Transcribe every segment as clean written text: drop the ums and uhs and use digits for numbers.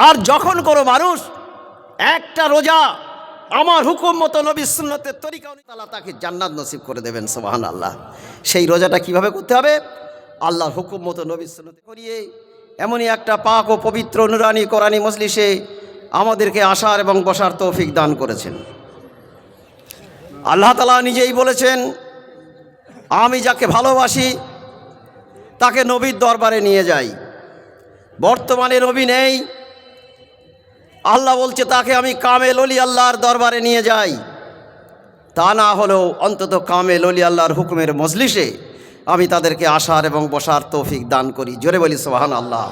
আর যখন কোনো মানুষ একটা রোজা আমার হুকুম মতো নবী সুন্নতের তরিকা অনুযায়ী আল্লাহ তাকে জান্নাত নসিব করে দেবেন সুবহানাল্লাহ। সেই রোজাটা কিভাবে করতে হবে? আল্লাহর হুকুম মতো নবী সুন্নতে করিয়ে এমনই একটা পাক ও পবিত্র নুরানি কোরআনী মজলিসে আমাদেরকে আসার এবং বসার তৌফিক দান করেছেন। আল্লাহ তাআলা নিজেই বলেছেন, আমি যাকে ভালোবাসি তাকে নবীর দরবারে নিয়ে যাই। বর্তমানে নবী নেই, আল্লাহ বলছে তাকে আমি কামেল ওলি আল্লাহর দরবারে নিয়ে যাই। তা না হলেও অন্তত কামেল ওলি আল্লাহর হুকুমের মজলিসে আমি তাদেরকে আসার এবং বসার তৌফিক দান করি। জোরে বলি সুবহানাল্লাহ।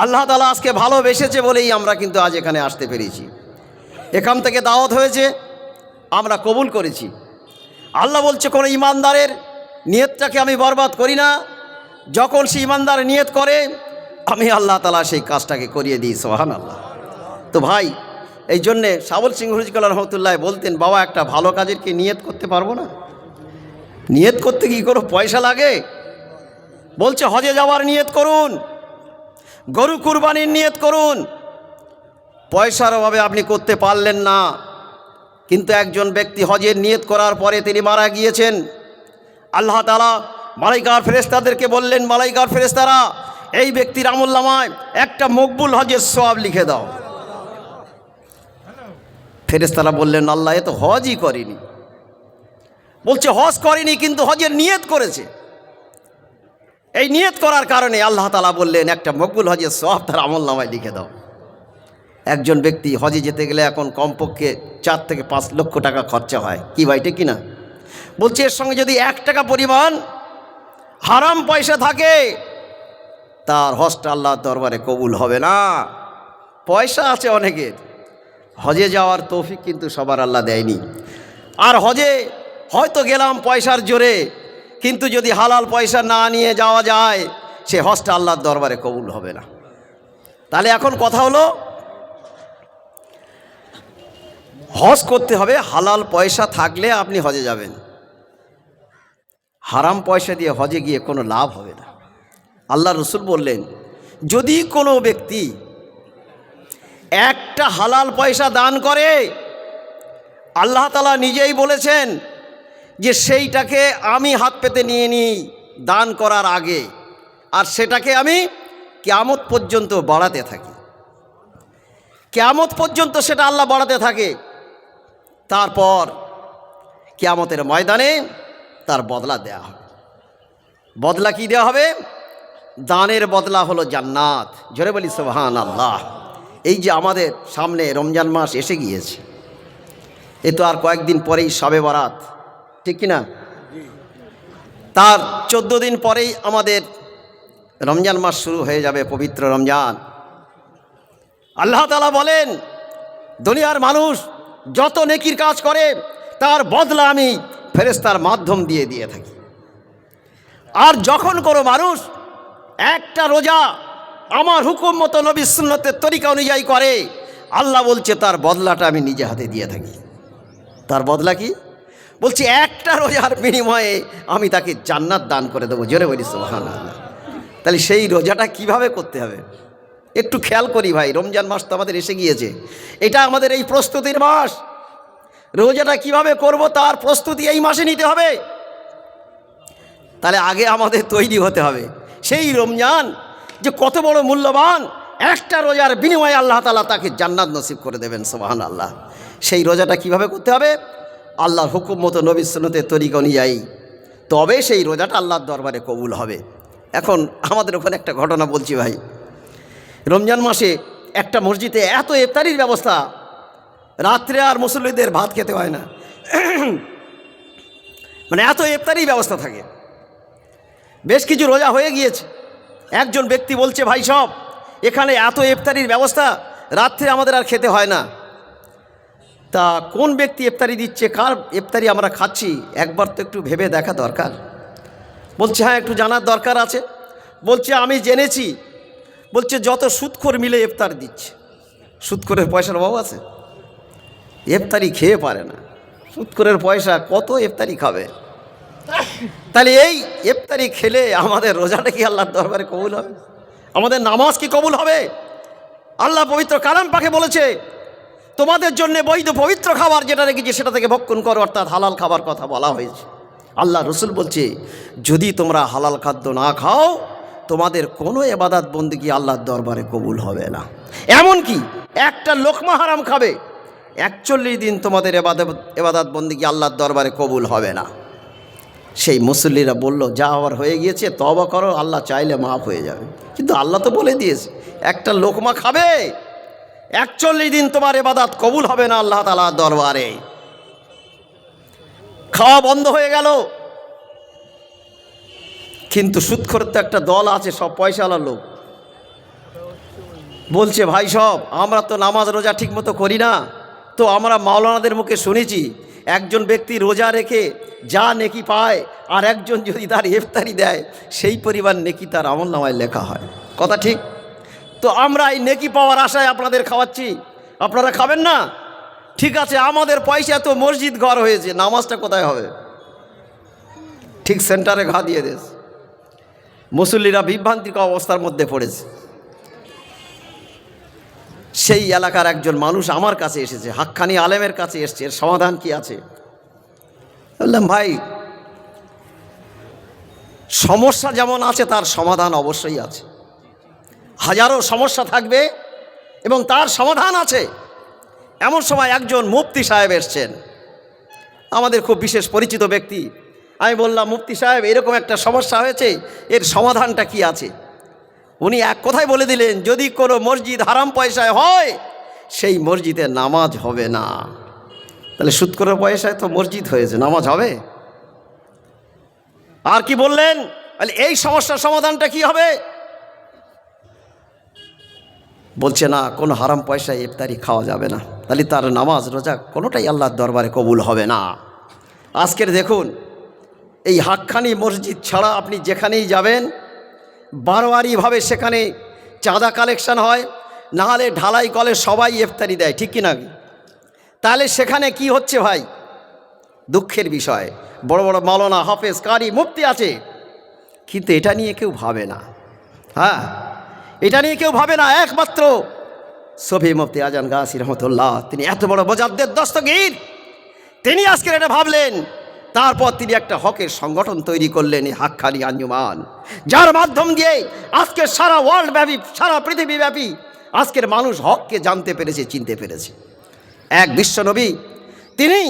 আল্লাহ তাআলা আজকে ভালোবেসেছে বলেই আমরা কিন্তু আজ এখানে আসতে পেরেছি। এখান থেকে দাওয়াত হয়েছে, আমরা কবুল করেছি। আল্লাহ বলছে কোনো ইমানদারের নিয়তটাকে আমি বরবাদ করি না। যখন সে ইমানদার নিয়ত করে আমি আল্লাহ তাআলা সেই কাজটাকে করিয়ে দিই। সুবহানাল্লাহ। তো ভাই, এই জন্যে সাবল সিং হুজুর রহমতুল্লাহ বলতেন, বাবা একটা ভালো কাজের কি নিয়ত করতে পারবো না? নিয়ত করতে কি কোনো পয়সা লাগে? বলছে হজে যাওয়ার নিয়ত করুন, গরু কুরবানির নিয়ত করুন। পয়সার অভাবে আপনি করতে পারলেন না, কিন্তু একজন ব্যক্তি হজের নিয়ত করার পরে তিনি মারা গিয়েছেন। আল্লাহ তাআলা মালাইকার ফেরেশতাদেরকে বললেন, মালাইকার ফেরেশতারা এই ব্যক্তির আমলনামায় একটা মকবুল হজের সওয়াব লিখে দাও। ফেরেশতারা বললেন, আল্লাহ এ তো হজই করেনি। বলছে হজ করেনি কিন্তু হজের নিয়ত করেছে। এই নিয়ত করার কারণে আল্লাহ তাআলা বললেন একটা মকবুল হজের সওয়াব তার আমলনামায় লিখে দাও। একজন ব্যক্তি হজে যেতে গেলে এখন কমপক্ষে 4 থেকে 5 লক্ষ টাকা খরচা হয়, কি ভাই ঠিক কিনা? বলছে এর সঙ্গে যদি 1 টাকা পরিমাণ হারাম পয়সা থাকে তার হজটা আল্লাহর দরবারে কবুল হবে না। পয়সা আছে অনেকের, হজে যাওয়ার তৌফিক কিন্তু সবার আল্লাহ দেয়নি। আর হজে হয়তো গেলাম পয়সার জোরে, কিন্তু যদি হালাল পয়সা না নিয়ে যাওয়া যায় সে হজটা আল্লাহর দরবারে কবুল হবে না। তাহলে এখন কথা হলো, হজ করতে হবে হালাল পয়সা থাকলে আপনি হজে যাবেন। হারাম পয়সা দিয়ে হজে গিয়ে কোনো লাভ হবে না। আল্লাহ রসুল বললেন, যদি কোনো ব্যক্তি একটা হালাল পয়সা দান করে, আল্লাহ তাআলা নিজেই বলেছেন যে সেইটাকে আমি হাত পেতে নিয়ে নিই দান করার আগে, আর সেটাকে আমি কিয়ামত পর্যন্ত বাড়াতে থাকি। কিয়ামত পর্যন্ত সেটা আল্লাহ বাড়াতে থাকে। তারপর কিয়ামতের ময়দানে তার বদলা দেয়া হবে। বদলা কি দেওয়া হবে? দানের বদলা হলো জান্নাত। জোরে বলি সুবহানাল্লাহ। এই যে আমাদের সামনে রমজান মাস এসে গিয়েছে, এ তো আর কয়েকদিন পরেই শবে বরাত, ঠিক কিনা? তার 14 দিন পরেই আমাদের রমজান মাস শুরু হয়ে যাবে, পবিত্র রমজান। আল্লাহ তাআলা বলেন, দুনিয়ার মানুষ যত নেকির কাজ করে তার বদলা আমি ফেরেশতার মাধ্যম দিয়ে থাকি। আর যখন কোনো মানুষ একটা রোজা আমার হুকুম মতো নবী সুন্নতের তরিকা অনুযায়ী করে, আল্লাহ বলছে তার বদলাটা আমি নিজে হাতে দিয়ে থাকি। তার বদলা কি? বলছে একটা রোজার বিনিময়ে আমি তাকে জান্নাত দান করে দেবো। জোরে বলি সুবহানাল্লাহ। তাহলে সেই রোজাটা কিভাবে করতে হবে একটু খেয়াল করি ভাই। রমজান মাস তো আমাদের এসে গিয়েছে, এটা আমাদের এই প্রস্তুতির মাস। রোজাটা কিভাবে করব তার প্রস্তুতি এই মাসে নিতে হবে। তাহলে আগে আমাদের তৈরি হতে হবে। সেই রমজান যে কত বড় মূল্যবান, একটা রোজার বিনিময়ে আল্লাহ তাআলা তাকে জান্নাত নসিব করে দেবেন সুবহানাল্লাহ। সেই রোজাটা কিভাবে করতে হবে? আল্লাহর হুকুম মতো নবী সুন্নতের তরিকা অনুযায়ী, তবে সেই রোজাটা আল্লাহর দরবারে কবুল হবে। এখন আমাদের ওখানে একটা ঘটনা বলছি ভাই। রমজান মাসে একটা মসজিদে এত ইফতারির ব্যবস্থা, রাত্রে আর মুসল্লিদের ভাত খেতে হয় না, মানে এত ইফতারির ব্যবস্থা থাকে। বেশ কিছু রোজা হয়ে গিয়েছে, একজন ব্যক্তি বলছে, ভাই সব এখানে এত ইফতারির ব্যবস্থা, রাত্রে আমাদের আর খেতে হয় না। তা কোন ব্যক্তি ইফতারি দিচ্ছে, কার ইফতারি আমরা খাচ্ছি, একবার তো একটু ভেবে দেখা দরকার। বলছে হ্যাঁ একটু জানার দরকার আছে। বলছে আমি জেনেছি, বলছে যত সুদখোর মিলে ইফতার দিচ্ছে। সুদখোরের পয়সার অভাব আছে? ইফতারি খেয়ে পারে না, সুদখোরের পয়সা কত ইফতারি খাবে? তাহলে এই ইফতারি খেলে আমাদের রোজাটা কি আল্লাহর দরবারে কবুল হবে? আমাদের নামাজ কি কবুল হবে? আল্লাহ পবিত্র কালাম পাকে বলেছে তোমাদের জন্য বৈধ পবিত্র খাবার যেটা রেখেছি সেটা থেকে ভক্ষণ করো, অর্থাৎ হালাল খাবার কথা বলা হয়েছে। আল্লাহ রসুল বলছে যদি তোমরা হালাল খাদ্য না খাও তোমাদের কোনো ইবাদত বন্দেগী আল্লাহর দরবারে কবুল হবে না। এমনকি একটা লোকমা হারাম খাবে 41 দিন তোমাদের ইবাদত বন্দেগী আল্লাহর দরবারে কবুল হবে না। সেই মুসল্লিরা বলল যা হওয়ার হয়ে গিয়েছে, তওবা করো, আল্লাহ চাইলে মাফ হয়ে যাবে। কিন্তু আল্লাহ তো বলে দিয়েছে একটা লোকমা খাবে 41 দিন তোমার ইবাদত কবুল হবে না আল্লাহ তাআলার দরবারে। খাওয়া বন্ধ হয়ে গেল। কিন্তু সুদখোর তো একটা দল আছে, সব পয়সাওয়ালা লোক, বলছে ভাই সব আমরা তো নামাজ রোজা ঠিক মতো করি না, তো আমরা মাওলানাদের মুখে শুনেছি একজন ব্যক্তি রোজা রেখে যা নেকি পায় আর একজন যদি তার ইফতারি দেয় সেই পরিমাণ নেকি তার আমলনামায় লেখা হয়। কথা ঠিক? তো আমরা এই নেকি পাওয়ার আশায় আপনাদের খাওয়াচ্ছি, আপনারা খাবেন না? ঠিক আছে, আমাদের পয়সা তো মসজিদ ঘর হয়েছে, নামাজটা কোথায় হবে? ঠিক সেন্টারে ঘা দিয়ে দিয়েছে। মুসল্লিরা বিভ্রান্তিকর অবস্থার মধ্যে পড়েছে। সেই এলাকার একজন মানুষ আমার কাছে এসেছে, হাক্কানি আলেমের কাছে এসছে, এর সমাধান কি আছে? বললাম ভাই সমস্যা যেমন আছে তার সমাধান অবশ্যই আছে। হাজারো সমস্যা থাকবে এবং তার সমাধান আছে। এমন সময় একজন মুফতি সাহেব এসছেন, আমাদের খুব বিশেষ পরিচিত ব্যক্তি। আমি বললাম মুফতি সাহেব এরকম একটা সমস্যা হয়েছে, এর সমাধানটা কি আছে? উনি এক কথায় বলে দিলেন যদি কোনো মসজিদ হারাম পয়সায় হয় সেই মসজিদে নামাজ হবে না। তাহলে সুদখোরের পয়সায় তো মসজিদ হয়েছে, নামাজ হবে? আর কি বললেন? এই সমস্যার সমাধানটা কি হবে? বলছে না কোনো হারাম পয়সায় ইফতারি খাওয়া যাবে না, তাহলে তার নামাজ রোজা কোনোটাই আল্লাহর দরবারে কবুল হবে না। আজকের দেখুন এই হাক্কানি মসজিদ ছাড়া আপনি যেখানেই যাবেন বারোয়ারিভাবে সেখানে চাঁদা কালেকশন হয়, নাহলে ঢালাই কলে সবাই ইফতারি দেয়, ঠিক কিনা? তাহলে সেখানে কি হচ্ছে ভাই? দুঃখের বিষয়, বড় বড় মাওলানা হাফেজ কারি মুফতি আছে, কিন্তু এটা নিয়ে কেউ ভাবে না। হ্যাঁ, এটা নিয়ে কেউ ভাবে না। একমাত্র শফি মুফতি আজান গাছি রহমতুল্লাহ, তিনি এত বড় মুজাদ্দিদ দস্তগীর, তিনি আজকের এটা ভাবলেন। তারপর তিনি একটা হকের সংগঠন তৈরি করলেন, এই হাক্কানি আঞ্জুমান, যার মাধ্যম দিয়ে আজকে সারা ওয়ার্ল্ড ব্যাপী, সারা পৃথিবীব্যাপী আজকের মানুষ হককে জানতে পেরেছে, চিনতে পেরেছে। এক বিশ্বনবী তিনি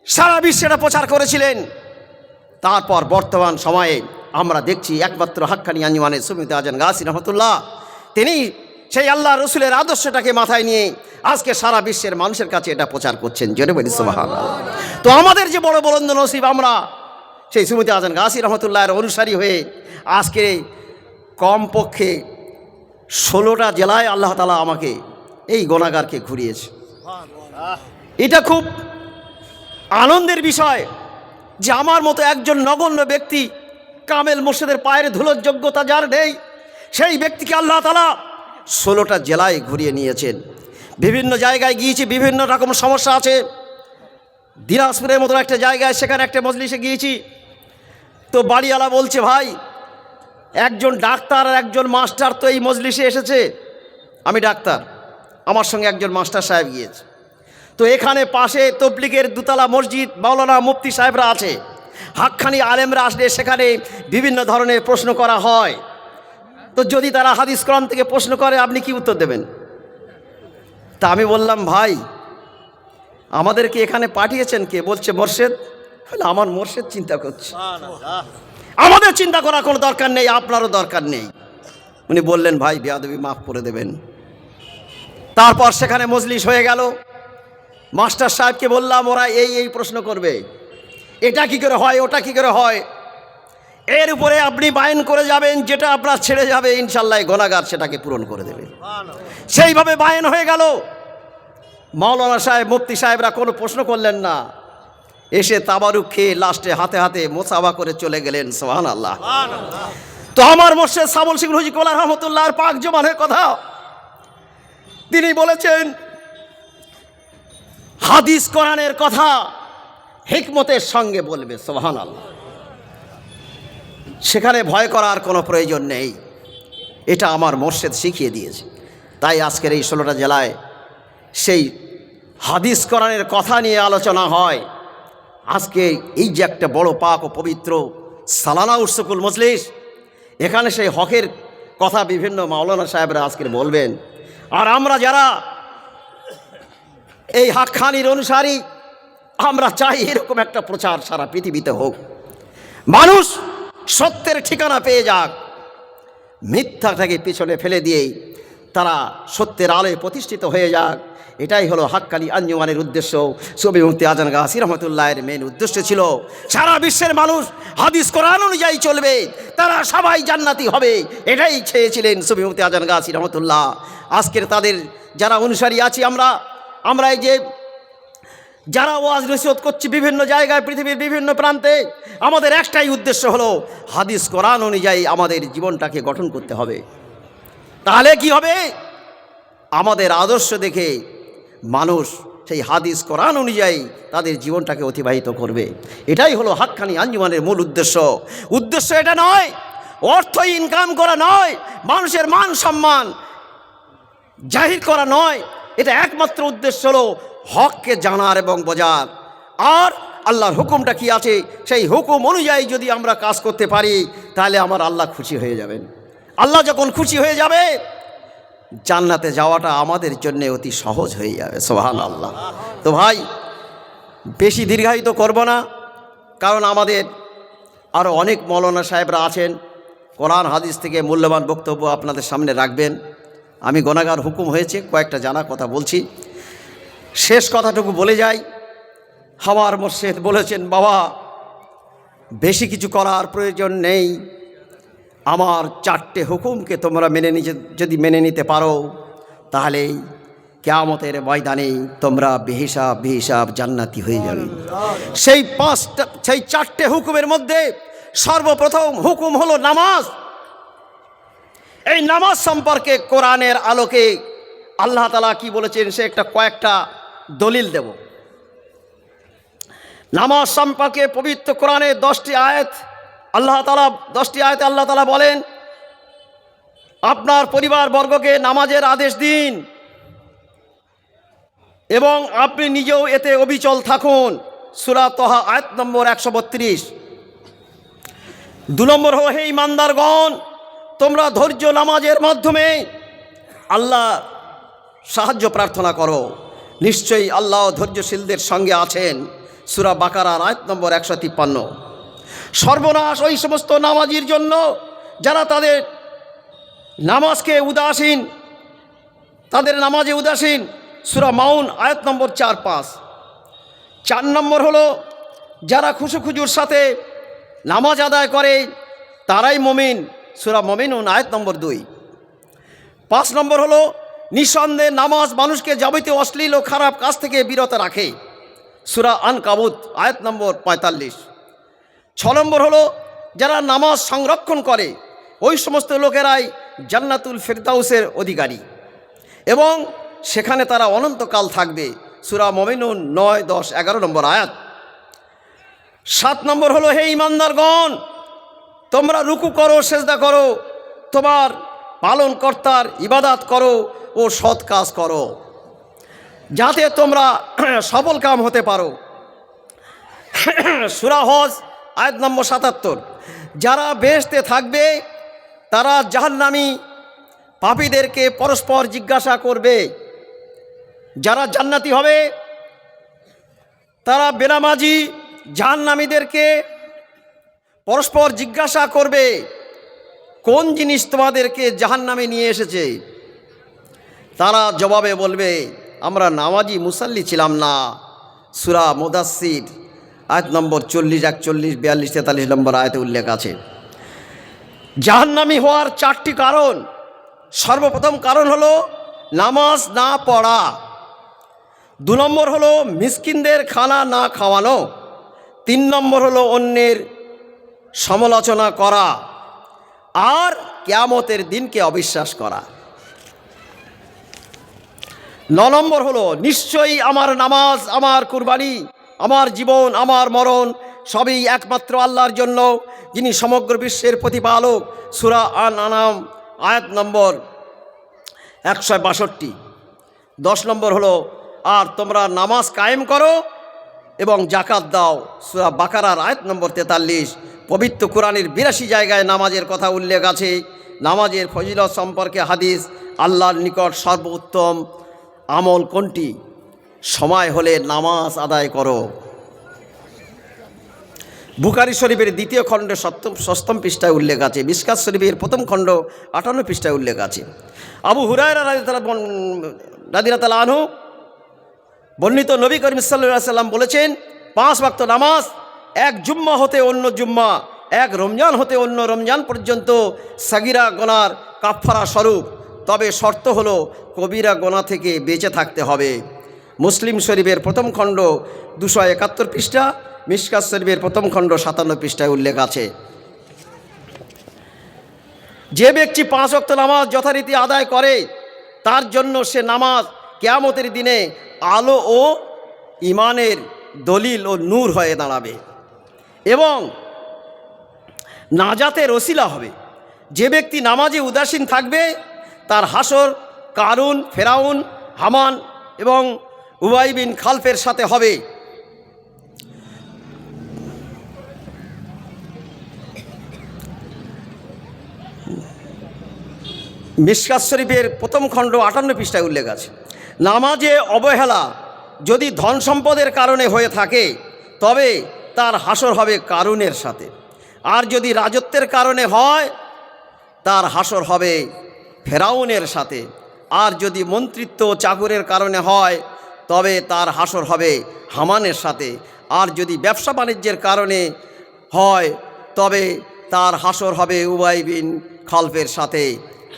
সারা বিশ্বে এটা প্রচার করেছিলেন। তারপর বর্তমান সময়ে আমরা দেখছি একমাত্র হাক্কানি আঞ্জুমানের সুমিত আজান গাছি রহমতুল্লাহ, তিনি সেই আল্লাহ রসুলের আদর্শটাকে মাথায় নিয়ে আজকে সারা বিশ্বের মানুষের কাছে এটা প্রচার করছেন। জোরে বলি সুবহানাল্লাহ। তো আমাদের যে বড় বলন্দ নসিব, আমরা সেই সুমিত আজান গাছি রহমতুল্লাহের অনুসারী হয়ে আজকে কমপক্ষে 16টা জেলায় আল্লাহ তাআলা আমাকে এই গুনাহগারকে ঘুরিয়েছে। এটা খুব আনন্দের বিষয় যে আমার মতো একজন নগণ্য ব্যক্তি, কামেল মুর্শিদের পায়ের ধুলোর যোগ্যতা যার নেই, সেই ব্যক্তিকে আল্লাহ তাআলা 16টা জেলায় ঘুরিয়ে নিয়েছেন। বিভিন্ন জায়গায় গিয়েছি, বিভিন্ন রকম সমস্যা আছে। দিনাজপুরের মতো একটা জায়গায় সেখানে একটা মজলিসে গিয়েছি, তো বাড়িওয়ালা বলছে ভাই একজন ডাক্তার আর একজন মাস্টার তো এই মজলিসে এসেছে। আমি ডাক্তার, আমার সঙ্গে একজন মাস্টার সাহেব গিয়েছে। তো এখানে পাশে তবলিগের দুতলা মসজিদ, মাওলানা মুফতি সাহেবরা আছে, হাক্কানি আলেমরা আসলে সেখানে বিভিন্ন ধরনের প্রশ্ন করা হয়। তো যদি তারা হাদিস কোরআন থেকে প্রশ্ন করে আপনি কি উত্তর দেবেন? তা আমি বললাম ভাই আমাদেরকে এখানে পাঠিয়েছেন কে? বলছে মোর্শেদ। আমার মোর্শেদ চিন্তা করছে, আমাদের চিন্তা করার কোনো দরকার নেই, আপনারও দরকার নেই। উনি বললেন ভাই বেয়াদবি মাফ করে দেবেন। তারপর সেখানে মজলিস হয়ে গেল। মাস্টার সাহেবকে বললাম ওরা এই প্রশ্ন করবে, এটা কি করে হয়, ওটা কি করে হয়, এর উপরে আপনি বায়ান করে যাবেন, যেটা আপনার ছেড়ে যাবে ইনশাল্লাহ গুনাহগার সেটাকে পূরণ করে দেবে। সেইভাবে বায়ান হয়ে গেল। মাওলানা সাহেব, মুফতি সাহেবরা কোনো প্রশ্ন করলেন না, এসে তাবারুক খেয়ে লাস্টে হাতে হাতে মোসাফা করে চলে গেলেন। সুবহানাল্লাহ। তো আমার মুর্শিদ সাবল শিখুল হুজি কোলা রহমতুল্লাহর পাক জবানের কথা তিনি বলেছেন, হাদিস কোরআনের কথা হিকমতের সঙ্গে বলবে। সুবহানাল্লাহ। সেখানে ভয় করার কোনো প্রয়োজন নেই, এটা আমার মুর্শিদ শিখিয়ে দিয়েছে। তাই আজকের এই 16টা জেলায় সেই হাদিস কোরআনের কথা নিয়ে আলোচনা হয়। আজকে এই যে একটা বড় পাক ও পবিত্র সালানা উৎসকুল মজলিস, এখানে সেই হকের কথা বিভিন্ন মাওলানা সাহেবরা আজকে বলবেন। আর আমরা যারা এই হাক্কানির অনুসারী, আমরা চাই এরকম একটা প্রচার সারা পৃথিবীতে হোক, মানুষ সত্যের ঠিকানা পেয়ে যাক, মিথ্যাটাকে পিছনে ফেলে দিয়েই তারা সত্যের আলোয় প্রতিষ্ঠিত হয়ে যাক। এটাই হলো হাক্কানি আঞ্জুমানের উদ্দেশ্য। সুফি মুফতি আজান গাজী রহমতুল্লাহের মেন উদ্দেশ্য ছিল সারা বিশ্বের মানুষ হাদিস কোরআন অনুযায়ী চলবে, তারা সবাই জান্নাতি হবে, এটাই চেয়েছিলেন সুফি মুফতি আজান গাজী রহমতুল্লাহ। আজকের তাদের যারা অনুসারী আছি আমরা এই যে যারা ওয়াজ নসিহত করছি বিভিন্ন জায়গায় পৃথিবীর বিভিন্ন প্রান্তে, আমাদের একটাই উদ্দেশ্য হলো হাদিস কোরআন অনুযায়ী আমাদের জীবনটাকে গঠন করতে হবে। তাহলে কি হবে? আমাদের আদর্শ দেখে মানুষ সেই হাদিস কোরআন অনুযায়ী তাদের জীবনটাকে অতিবাহিত করবে। এটাই হলো হাক্কানি আঞ্জুমানের মূল উদ্দেশ্য এটা নয়, অর্থ ইনকাম করা নয়, মানুষের মান সম্মান জাহির করা নয়। এটা একমাত্র উদ্দেশ্য হলো হককে জানার এবং বোঝার। আর আল্লাহর হুকুমটা কি আছে সেই হুকুম অনুযায়ী যদি আমরা কাজ করতে পারি, তাহলে আমার আল্লাহ খুশি হয়ে যাবেন। আল্লাহ যখন খুশি হয়ে যাবে, জান্নাতে যাওয়াটা আমাদের জন্য অতি সহজ হয়ে যাবে। সুবহানাল্লাহ। তো ভাই, বেশি দীর্ঘায়িত করব না, কারণ আমাদের আরও অনেক মৌলানা সাহেবরা আছেন, কোরআন হাদিস থেকে মূল্যবান বক্তব্য আপনাদের সামনে রাখবেন। আমি গুনাহগার, হুকুম হয়েছে কয়েকটা জানা কথা বলছি। শেষ কথাটুকু বলে যাই, আমার মুর্শিদ বলেছেন, বাবা বেশি কিছু করার প্রয়োজন নেই, আমার 4টে হুকুমকে তোমরা যদি মেনে নিতে পারো, তাহলেই কিয়ামতের ময়দানে তোমরা বেহিসাব জান্নাতি হয়ে যাবে। সেই 4টে হুকুমের মধ্যে সর্বপ্রথম হুকুম হলো নামাজ। এই নামাজ সম্পর্কে কোরআনের আলোকে আল্লাহ তাআলা কি বলেছেন সে কয়েকটা দলিল দেব। নামাজ সম্পর্কে পবিত্র কোরআনে 10টি আয়াত আল্লাহ তাআলা বলেন, আপনার পরিবারবর্গকে নামাজের আদেশ দিন এবং আপনি নিজেও এতে অবিচল থাকুন। সূরা তাহা আয়াত নম্বর 132। 2 নম্বর হলো, হে ঈমানদারগণ, তোমরা ধৈর্য নামাজের মাধ্যমে আল্লাহ সাহায্য প্রার্থনা করো, নিশ্চয়ই আল্লাহ ধৈর্যশীলদের সঙ্গে আছেন। সূরা বাকারার আয়াত নম্বর 153। সর্বনাশ ওই সমস্ত নামাজির জন্য যারা তাদের নামাজে উদাসীন। সূরা মাউন আয়াত নম্বর 4-5। 4 নম্বর হলো, যারা খুশুখুজুর সাথে নামাজ আদায় করে তারাই মুমিন। সূরা মুমিনুন আয়াত নম্বর 2। 5 নম্বর হলো, নিঃসন্দেহে নামাজ মানুষকে যাবতীয় অশ্লীল ও খারাপ কাজ থেকে বিরত রাখে। সূরা আনকাবুত আয়াত নম্বর 45। 6 নম্বর হলো, যারা নামাজ সংরক্ষণ করে ওই সমস্ত লোকেরাই জান্নাতুল ফেরদাউসের অধিকারী এবং সেখানে তারা অনন্তকাল থাকবে। সূরা মুমিনুন 9, 10, 11 নম্বর আয়াত। 7 নম্বর হলো, হে ঈমানদারগণ, তোমরা রুকু করো, সেজদা করো, তোমার পালনকর্তার ইবাদত করো ও সৎ কাজ করো, যাতে তোমরা সফল কাম হতে পারো। সূরা হজ আয়াত নম্বর 77। যারা বেহেশতে থাকবে তারা জাহান্নামী পাপীদেরকে পরস্পর জিজ্ঞাসা করবে। যারা জান্নাতি হবে তারা বেনামাজি জাহান্নামীদেরকে পরস্পর জিজ্ঞাসা করবে, কোন জিনিস তোমাদেরকে জাহান্নামে নিয়ে এসেছে? তারা জবাবে বলবে, আমরা নামাজি মুসাল্লি ছিলাম না। সূরা মুদাসসির আয়াত নম্বর 40, 41, 42, 43 নম্বর আয়াতে উল্লেখ আছে। জাহান্নামী হওয়ার 4টি কারণ। সর্বপ্রথম কারণ হলো নামাজ না পড়া। 2 নম্বর হলো মিসকিনদের খানা না খাওয়ানো। 3 নম্বর হলো অন্যের সমালোচনা করা। আর কিয়ামতের দিনকে অবিশ্বাস করা। 9 নম্বর হলো, নিশ্চয়ই আমার নামাজ, আমার কুরবানি, আমার জীবন, আমার মরণ সবই একমাত্র আল্লাহর জন্য, যিনি সমগ্র বিশ্বের প্রতিপালক। সূরা আন-আনাম আয়াত নম্বর 162। 10 নম্বর হলো আর তোমরা নামাজ কায়েম করো এবং জাকাত দাও, সূরা বাকারার আয়াত নম্বর 43। পবিত্র কোরআনের 82 জায়গায় নামাজের কথা উল্লেখ আছে। নামাজের ফজিলত সম্পর্কে হাদিস, আল্লাহর নিকট সর্বোত্তম আমল কোনটি? সময় হলে নামাজ আদায় করো। বুখারী শরীফের 2য় খণ্ডে 7ম পৃষ্ঠায় উল্লেখ আছে। মিশকাত শরীফের 1ম খণ্ড 58 পৃষ্ঠায় উল্লেখ আছে। আবু হুরায়রা রাদিয়াল্লাহু তাআলা আনহু বর্ণিত, নবী করিম সাল্লাল্লাহু আলাইহি সাল্লাম বলেছেন, 5 ওয়াক্ত নামাজ এক জুম্মা হতে অন্য জুম্মা, এক রমজান হতে অন্য রমজান পর্যন্ত সাগিরা গোনার কাফফারা স্বরূপ, তবে শর্ত হলো কবিরা গোনা থেকে বেঁচে থাকতে হবে। মুসলিম শরীফের 1ম খণ্ড 271 পৃষ্ঠা, মিশকাত শরীফের 1ম খণ্ড 57 পৃষ্ঠায় উল্লেখ আছে। যে ব্যক্তি 5 ওয়াক্ত নামাজ যথারীতি আদায় করে তার জন্য সে নামাজ কিয়ামতের দিনে আলো ও ঈমানের দলিল ও নূর হয়ে দাঁড়াবে এবং নাজাতের ওসিলা হবে। যে ব্যক্তি নামাজে উদাসীন থাকবে তার হাসর কারুন, ফেরাউন, হামান এবং উবাই বিন খালফের সাথে হবে। মিশকাত শরীফের 1ম খণ্ড 58 পৃষ্ঠায় উল্লেখ আছে। নামাজে অবহেলা যদি ধন সম্পদের কারণে হয়ে থাকে তবে তার হাসর হবে কারুনের সাথে, আর যদি রাজত্বের কারণে হয় তার হাসর হবে ফেরাউনের সাথে, আর যদি মন্ত্রিত্ব চাকুরের কারণে হয় তবে তার হাসর হবে হামানের সাথে, আর যদি ব্যবসা বাণিজ্যের কারণে হয় তবে তার হাসর হবে উবাই বিন খালফের সাথে।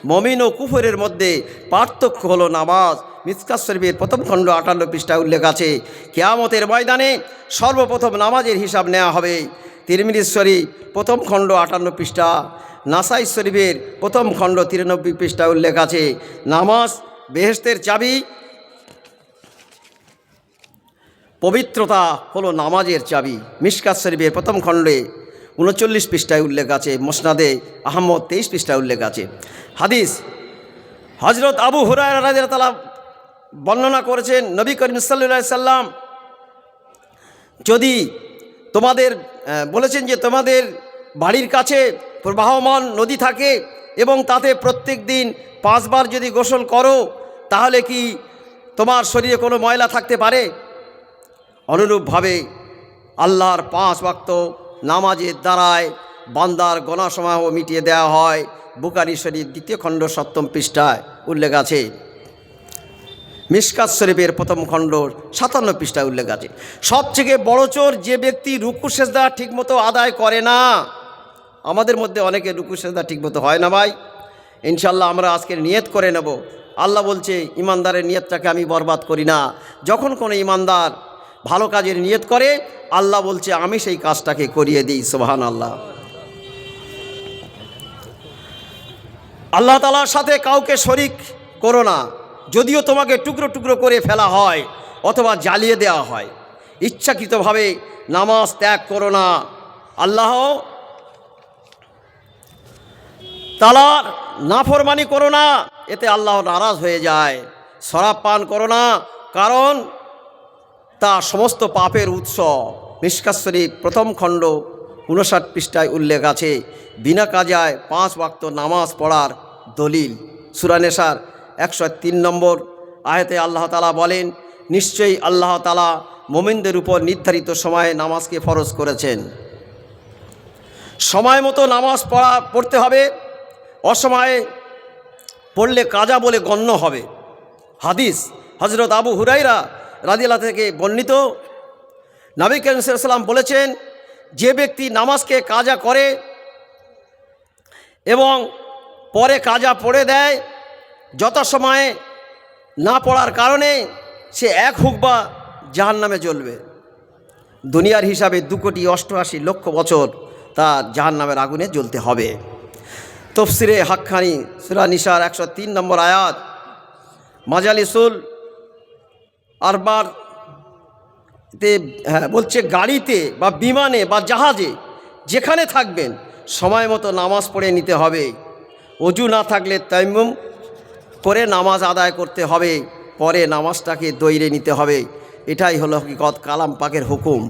মমিন ও কুফরের মধ্যে পার্থক্য হলো নামাজ। মিশকাত শরীফের 1ম খণ্ড 58 পৃষ্ঠায় উল্লেখ আছে, কিয়ামতের ময়দানে সর্বপ্রথম নামাজের হিসাব নেওয়া হবে। তিরমিজি শরীফ 1ম খণ্ড 58 পৃষ্ঠা, নাসাই শরীফের 1ম খণ্ড 93 পৃষ্ঠায় উল্লেখ আছে। নামাজ বেহেশতের চাবি। পবিত্রতা হলো নামাজের চাবি। মিশকাত শরীফের 1ম খণ্ডে 39 পৃষ্ঠায় উল্লেখ আছে। মুসনাদে আহমদ 23 পৃষ্ঠায় উল্লেখ আছে। হাদিস, হযরত আবু হুরায়রা রাদিয়াল্লাহু তাআলা বর্ণনা করেছেন, নবী করিম সাল্লাল্লাহু আলাইহি সাল্লাম যদি তোমাদের বলেছেন যে তোমাদের বাড়ির কাছে প্রবাহমান নদী থাকে এবং তাতে প্রত্যেক দিন 5 বার যদি গোসল করো তাহলে কি তোমার শরীরে কোনো ময়লা থাকতে পারে? অনুরূপভাবে আল্লাহর 5 ওয়াক্ত নামাজের দ্বারায় বান্দার গুনাহসমূহ মিটিয়ে দেওয়া হয়। বুখারী শরীফ 2য় খণ্ড 7ম পৃষ্ঠায় উল্লেখ আছে। মিশকাত শরীফের 1ম খণ্ড 57 পৃষ্ঠায় উল্লেখ আছে। সবথেকে বড় চোর যে ব্যক্তি রুকু সেজদা ঠিকমতো আদায় করে না। আমাদের মধ্যে অনেকে রুকু সেজদা ঠিকমতো হয় না ভাই। ইনশাল্লাহ আমরা আজকের নিয়ত করে নেব। আল্লাহ বলছে ইমানদারের নিয়তটাকে আমি বরবাদ করি না। যখন কোনো ইমানদার ভালো কাজের নিয়ত করে আল্লাহ বলছে আমি সেই কাজটাকে করিয়ে দিই। সুবহানাল্লাহ। আল্লাহ তাআলার সাথে কাউকে শরীক করো না, যদিও তোমাকে টুকরো টুকরো করে ফেলা হয় অথবা জ্বালিয়ে দেওয়া হয়। ইচ্ছাকৃতভাবে নামাজ ত্যাগ করো না। আল্লাহ তাআলার নাফরমানি করো না, এতে আল্লাহ নারাজ হয়ে যায়। শরাব পান করো না, কারণ তা সমস্ত পাপের উৎস। মিশকাত শরীফ 1ম খণ্ড 59 পৃষ্ঠায় উল্লেখ আছে। বিনা কাজায় 5 ওয়াক্ত নামাজ পড়ার দলিল। সূরা নিসার 103 নম্বর আয়াতে আল্লাহ তাআলা বলেন, নিশ্চয়ই আল্লাহ তাআলা মুমিনদের উপর নির্ধারিত সময়ে নামাজকে ফরজ করেছেন। সময় মতো নামাজ পড়তে হবে, অসময়ে পড়লে কাজা বলে গণ্য হবে। হাদিস, হযরত আবু হুরায়রা রাদিয়াল্লাহু থেকে বর্ণিত, নবী করিম সাল্লাল্লাহু আলাইহি ওয়াসাল্লাম বলেছেন, যে ব্যক্তি নামাজকে কাজা করে এবং পরে কাজা পড়ে দেয় যথাসময়ে না পড়ার কারণে সে 1 হুকবা জাহান্নামে জ্বলবে। দুনিয়ার হিসাবে 2,88,00,000 বছর তার জাহান্নামের আগুনে জ্বলতে হবে। তফসিরে হাক্কানি সূরা নিসার 103 নম্বর আয়াত, মাজালিসুল আরবার বলছে গাড়িতে বা বিমানে বা জাহাজে যেখানে থাকবেন সময় মতো নামাজ পড়ে নিতে হবে। অজু না থাকলে তায়াম্মুম করে নামাজ আদায় করতে হবে, পরে নামাজটাকে দৈরে নিতে হবে। এটাই হলো হকিকত কালাম পাকের হুকুম।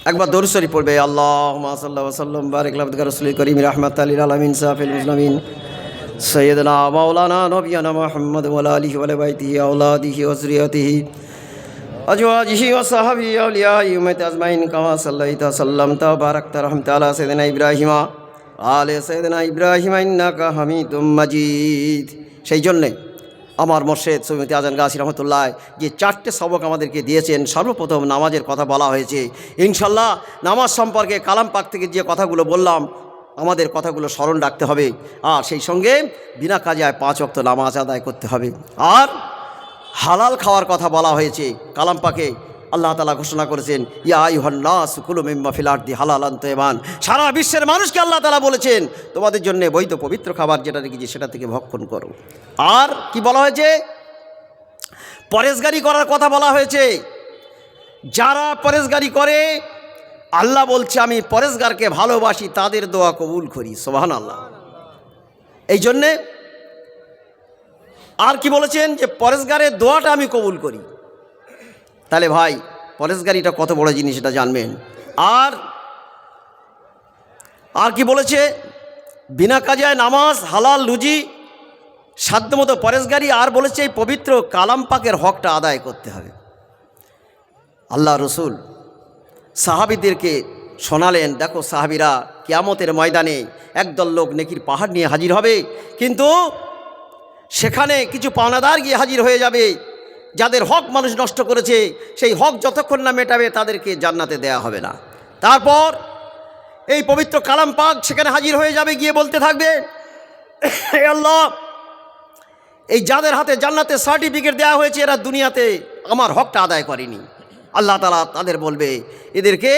একবার দরুদ শরীফ পড়বে। আল্লাহুম্মা সাল্লি ওয়া সাল্লিম বারিক আলা আবদিকা রাসূলিল কারীম রাহমাতাল লিল আলামিন সাফিল মুসলিমিন সাইয়্যিদিনা মাওলানা নবিয়ানা মুহাম্মদ ওয়া আলা আলিহি ওয়া বাইতিহি আওলাদিহি ওয়া যুররিয়াতিহি আজওয়াজিহি ওয়া সাহাবিহি আউলিয়াই উম্মতি আজমাইন কামা সাল্লাইতা সাল্লামতা বারাকতা রাহমাতা আলা সাইয়্যিদিনা ইব্রাহিমা আলে সাইয়্যিদিনা ইব্রাহিম ইন্নাকা হামিদুম মাজিদ। সেই জন্যে আমার মুর্শিদ সৈয়দ আজান গাছী রহমতুল্লাহ যে 4টে সবক আমাদেরকে দিয়েছেন, সর্বপ্রথম নামাজের কথা বলা হয়েছে। ইনশাল্লাহ নামাজ সম্পর্কে কালাম পাক থেকে যে কথাগুলো বললাম, আমাদের কথাগুলো স্মরণ রাখতে হবে। আর সেই সঙ্গে বিনা কাজায় 5 ওয়াক্ত নামাজ আদায় করতে হবে। আর হালাল খাওয়ার কথা বলা হয়েছে। কালাম পাকে আল্লাহ তাআলা ঘোষণা করেছেন, ইয়া আইয়ুহান নাস কুলু মিম্মা ফিল আরদি হালালান তাইয়্যিবান। সারা বিশ্বের মানুষকে আল্লাহ তাআলা বলেছেন, তোমাদের জন্য বৈধ পবিত্র খাবার যেটা রেখেছি সেটা থেকে ভক্ষণ করো। আর কি বলা হয়েছে? পরেশগারি করার কথা বলা হয়েছে। যারা পরেশগারি করে, আল্লাহ বলছে আমি পরেশগারকে ভালোবাসি, তাদের দোয়া কবুল করি। সুবহানাল্লাহ। এই জন্যে আর কি বলেছেন? যে পরেশগারের দোয়াটা আমি কবুল করি। তাহলে ভাই পরেশগারিটা কত বড় জিনিস এটা জানবেন। আর কি বলেছে? বিনা কাজায় নামাজ, হালাল রুজি, সাধ্যমতো পরেশগারি। আর বলেছে এই পবিত্র কালাম পাকের হকটা আদায় করতে হবে। আল্লাহ রসুল সাহাবীদেরকে শোনালেন, দেখো সাহাবীরা কিয়ামতের ময়দানে একদল লোক নেকির পাহাড় নিয়ে হাজির হবে, কিন্তু সেখানে কিছু পাওনাদার গিয়ে হাজির হয়ে যাবে, যাদের হক মানুষ নষ্ট করেছে। সেই হক যতক্ষণ না মেটাবে তাদেরকে জান্নাতে দেয়া হবে না। তারপর এই পবিত্র কালাম পাক সেখানে হাজির হয়ে যাবে, গিয়ে বলতে থাকবে, হে আল্লাহ, এই যাদের হাতে জান্নাতের সার্টিফিকেট দেওয়া হয়েছে এরা দুনিয়াতে আমার হকটা আদায় করেনি। আল্লাহ তাআলা তাদের বলবে, এদেরকে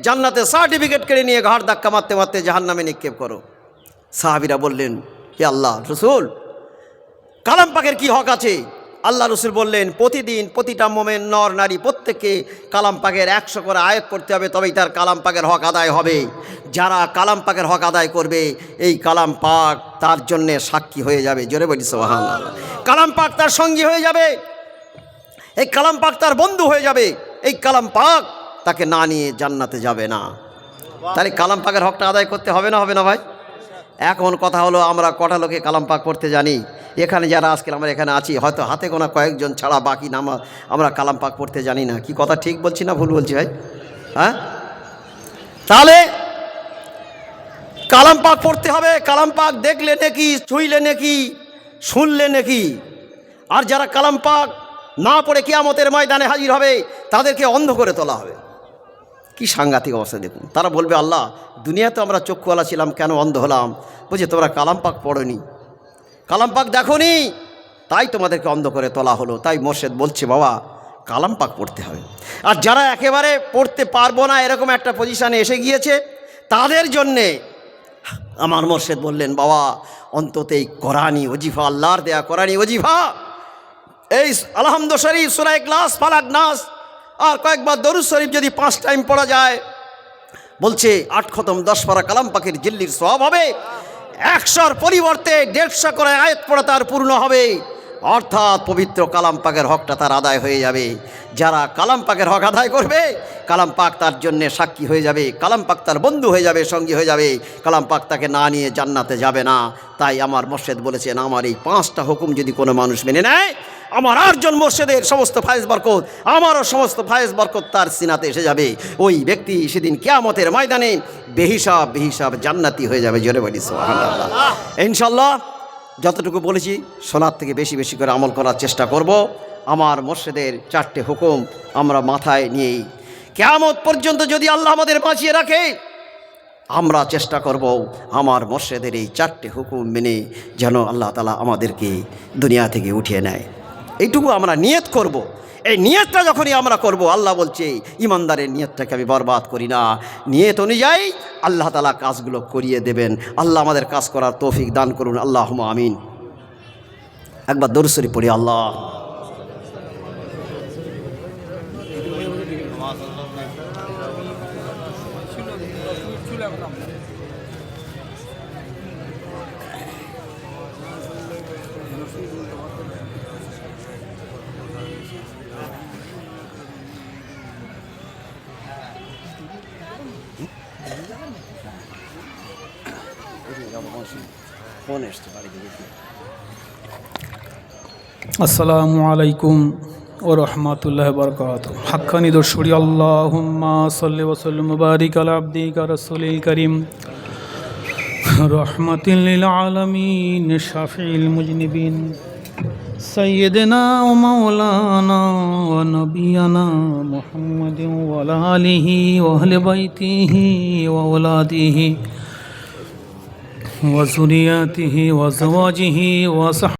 জান্নাতের সার্টিফিকেট কেড়ে নিয়ে ঘাড় ধাক্কা মারতে মারতে জাহান্নামে নিক্ষেপ করো। সাহাবীরা বললেন, হে আল্লাহ রসুল, কালাম পাকের কি হক আছে? আল্লাহ রসুল বললেন, প্রতিদিন প্রতিটা মোমেন নর নারী প্রত্যেককে কালাম পাকের 100 করে আয়াত করতে হবে, তবেই তার কালাম পাকের হক আদায় হবে। যারা কালাম পাকের হক আদায় করবে, এই কালাম পাক তার জন্যে সাক্ষী হয়ে যাবে। জোরে বলি সুবহানাল্লাহ। কালাম পাক তার সঙ্গী হয়ে যাবে, এই কালাম পাক তার বন্ধু হয়ে যাবে। এই কালাম পাক তাকে না নিয়ে জান্নাতে যাবে না। তাহলে কালাম পাকের হকটা আদায় করতে হবে না, হবে না ভাই? এখন কথা হলো, আমরা কটা লোকে কালাম পাক পড়তে জানি? এখানে যারা আজকে আমরা এখানে আছি, হয়তো হাতে গোনা কয়েকজন ছাড়া বাকি আমরা কালাম পাক পড়তে জানি না। কি কথা ঠিক বলছি না ভুল বলছি ভাই? হ্যাঁ, তাহলে কালাম পাক পড়তে হবে। কালাম পাক দেখলে নাকি, ছুঁইলে নাকি, শুনলে নাকি। আর যারা কালাম পাক না পড়ে কিয়ামতের ময়দানে হাজির হবে, তাদেরকে অন্ধ করে তোলা হবে। কি সাংঘাতিক অবস্থা দেখুন। তারা বলবে, আল্লাহ, দুনিয়াতে আমরা চক্ষুওয়ালা ছিলাম, কেন অন্ধ হলাম? বুঝে তোমরা কালাম পাক পড়োনি, কালাম পাক দেখোনি, তাই তোমাদেরকে অন্ধ করে তোলা হলো। তাই মোর্শেদ বলছে, বাবা কালাম পাক পড়তে হবে। আর যারা একেবারে পড়তে পারবো না, এরকম একটা পজিশানে এসে গিয়েছে, তাদের জন্যে আমার মোর্শেদ বললেন, বাবা অন্তত এই কোরআনী ওজিফা, আল্লাহর দেয়া কোরআনী ওজিফা, এই আলহামদু শরীফ, সূরা ইখলাস, ফালাক, নাস, আর কয়েকবার দরুদ শরীফ যদি 5 টাইম পড়া যায়, বলছে 8 খতম 10 পারা কালাম পাকের জিল্লির সওয়াব হবে। 100-র পরিবর্তে 150 করে আয়াত পড়া তার পূর্ণ হবে। অর্থাৎ পবিত্র কালাম পাকের হকটা তার আদায় হয়ে যাবে। যারা কালাম পাকের হক আদায় করবে, কালাম পাক তার জন্যে সাক্ষী হয়ে যাবে, কালাম পাক তার বন্ধু হয়ে যাবে, সঙ্গী হয়ে যাবে। কালাম পাক তাকে না নিয়ে জান্নাতে যাবে না। তাই আমার মোর্শেদ বলেছেন, আমার এই 5টা হুকুম যদি কোনো মানুষ মেনে নেয়, আমার 8 জন মোর্শেদের সমস্ত ফায়েজ বরকত, আমারও সমস্ত ফায়েজ বরকত তার সিনাতে এসে যাবে। ওই ব্যক্তি সেদিন কিয়ামতের ময়দানে বেহিসাব জান্নাতি হয়ে যাবে। জোরে বলি সুবহানাল্লাহ। ইনশাআল্লাহ যতটুকু বলেছি শোনার থেকে বেশি বেশি করে আমল করার চেষ্টা করব। আমার মোর্শেদের 4টে হুকুম আমরা মাথায় নিয়েই কিয়ামত পর্যন্ত যদি আল্লাহ আমাদের বাঁচিয়ে রাখে, আমরা চেষ্টা করব আমার মোর্শেদের এই 4টে হুকুম মেনে যেন আল্লাহ তাআলা আমাদেরকে দুনিয়া থেকে উঠিয়ে নেয়। এইটুকু আমরা নিয়ত করব। এই নিয়তটা যখনই আমরা করব, আল্লাহ বলছে ইমানদারের নিয়তটাকে আমি বরবাদ করি না। নিয়ত অনুযায়ী আল্লাহ তাআলা কাজগুলো করিয়ে দেবেন। আল্লাহ আমাদের কাজ করার তৌফিক দান করুন। আল্লাহুম্মা আমিন। একবার দরুদ শরীফ পড়ি। আল্লাহ আসসালামু আলাইকুম ওয়া রাহমাতুল্লাহি ওয়া বারাকাতুহু। হাক্কানি দরুদ আল্লাহুম্মা সাল্লি ওয়া সাল্লিম ওয়া বারিক আলা আবদিকা রাসূলিল কারীম রাহমাতিল লিল আলামিন শাফিউল মুজনিবিন সাইয়্যিদিনা ওয়া মাওলানা ওয়া নাবিয়ানা মুহাম্মাদিন ওয়া আলা আলিহি ওয়া আহলি বাইতিহি ওয়া আওলাদিহি ওয়া যুররিয়াতিহি ওয়া আজওয়াজিহি ওয়া